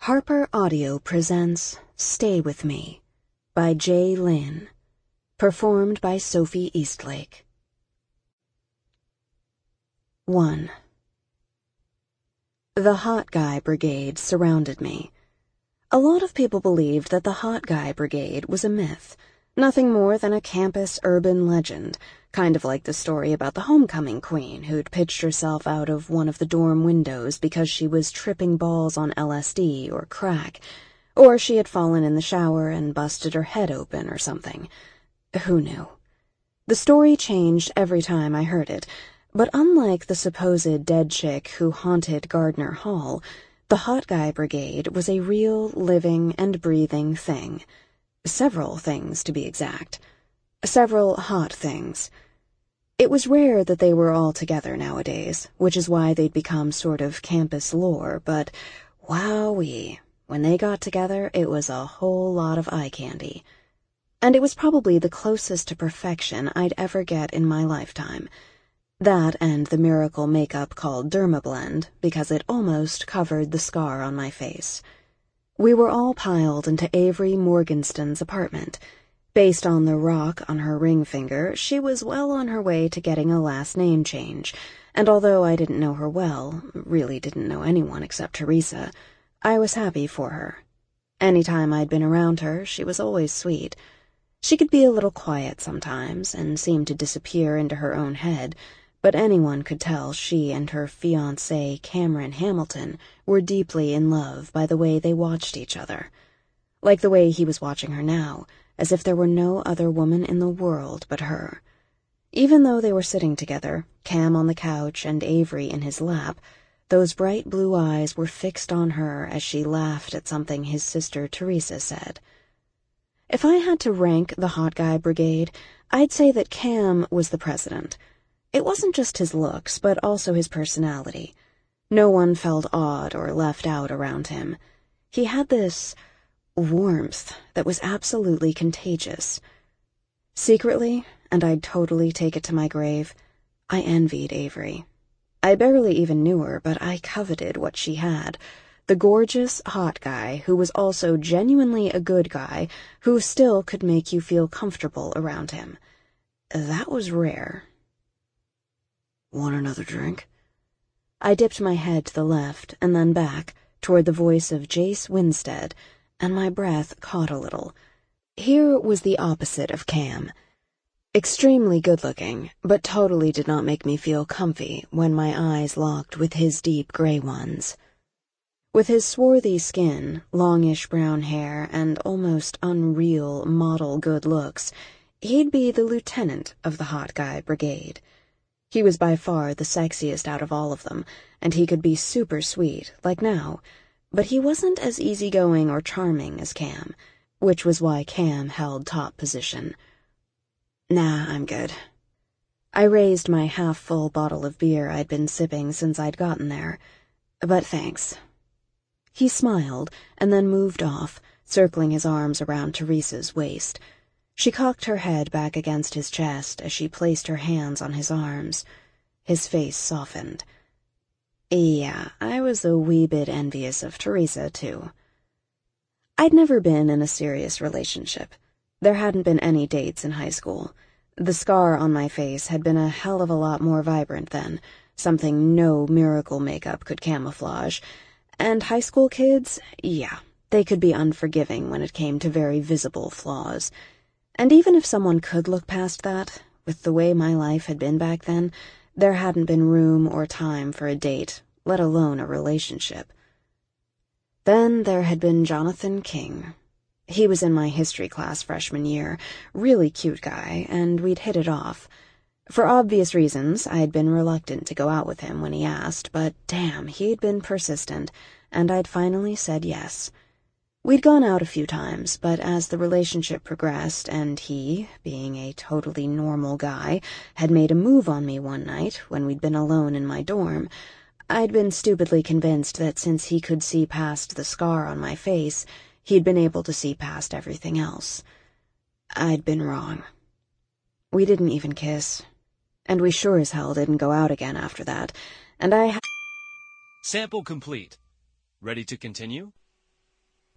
Harper Audio presents Stay With Me by J. Lynn, performed by Sophie Eastlake. 1. The Hot Guy Brigade surrounded me. A lot of people believed that the Hot Guy Brigade was a myth, nothing more than a campus urban legend, kind of like the story about the homecoming queen who'd pitched herself out of one of the dorm windows because she was tripping balls on LSD or crack, or she had fallen in the shower and busted her head open or something. Who knew? The story changed every time I heard it, but unlike the supposed dead chick who haunted Gardner Hall, the Hot Guy Brigade was a real, living, and breathing thing. Several things, to be exact. Several hot things. It was rare that they were all together nowadays, which is why they'd become sort of campus lore, but wowee, when they got together, it was a whole lot of eye candy. And it was probably the closest to perfection I'd ever get in my lifetime. That and the miracle makeup called Dermablend, because it almost covered the scar on my face. We were all piled into Avery Morgenstern's apartment. Based on the rock on her ring finger, she was well on her way to getting a last name change, and although I didn't know her well, really didn't know anyone except Teresa, I was happy for her. Anytime I'd been around her, she was always sweet. She could be a little quiet sometimes, and seem to disappear into her own head, but anyone could tell she and her fiancé, Cameron Hamilton, were deeply in love by the way they watched each other. Like the way he was watching her now, as if there were no other woman in the world but her. Even though they were sitting together, Cam on the couch and Avery in his lap, those bright blue eyes were fixed on her as she laughed at something his sister Teresa said. If I had to rank the Hot Guy Brigade, I'd say that Cam was the president. It wasn't just his looks, but also his personality. No one felt odd or left out around him. He had this warmth that was absolutely contagious. Secretly, and I'd totally take it to my grave, I envied Avery. I barely even knew her, but I coveted what she had. The gorgeous hot guy who was also genuinely a good guy who still could make you feel comfortable around him. That was rare. Want another drink? I dipped my head to the left and then back toward the voice of Jace Winstead, and my breath caught a little. Here was the opposite of Cam. Extremely good-looking, but totally did not make me feel comfy when my eyes locked with his deep gray ones. With his swarthy skin, longish brown hair, and almost unreal model good looks, he'd be the lieutenant of the Hot Guy Brigade. He was by far the sexiest out of all of them, and he could be super sweet, like now, but he wasn't as easygoing or charming as Cam, which was why Cam held top position. Nah, I'm good. I raised my half-full bottle of beer I'd been sipping since I'd gotten there, but thanks. He smiled and then moved off, circling his arms around Teresa's waist. She cocked her head back against his chest as she placed her hands on his arms. His face softened. Yeah, I was a wee bit envious of Teresa, too. I'd never been in a serious relationship. There hadn't been any dates in high school. The scar on my face had been a hell of a lot more vibrant then, something no miracle makeup could camouflage. And high school kids, yeah, they could be unforgiving when it came to very visible flaws. And even if someone could look past that, with the way my life had been back then, there hadn't been room or time for a date, let alone a relationship. Then there had been Jonathan King. He was in my history class freshman year, really cute guy, and we'd hit it off. For obvious reasons, I had been reluctant to go out with him when he asked, but damn, he'd been persistent, and I'd finally said yes. We'd gone out a few times, but as the relationship progressed and he, being a totally normal guy, had made a move on me one night when we'd been alone in my dorm, I'd been stupidly convinced that since he could see past the scar on my face, he'd been able to see past everything else. I'd been wrong. We didn't even kiss, and we sure as hell didn't go out again after that, and Sample complete. Ready to continue?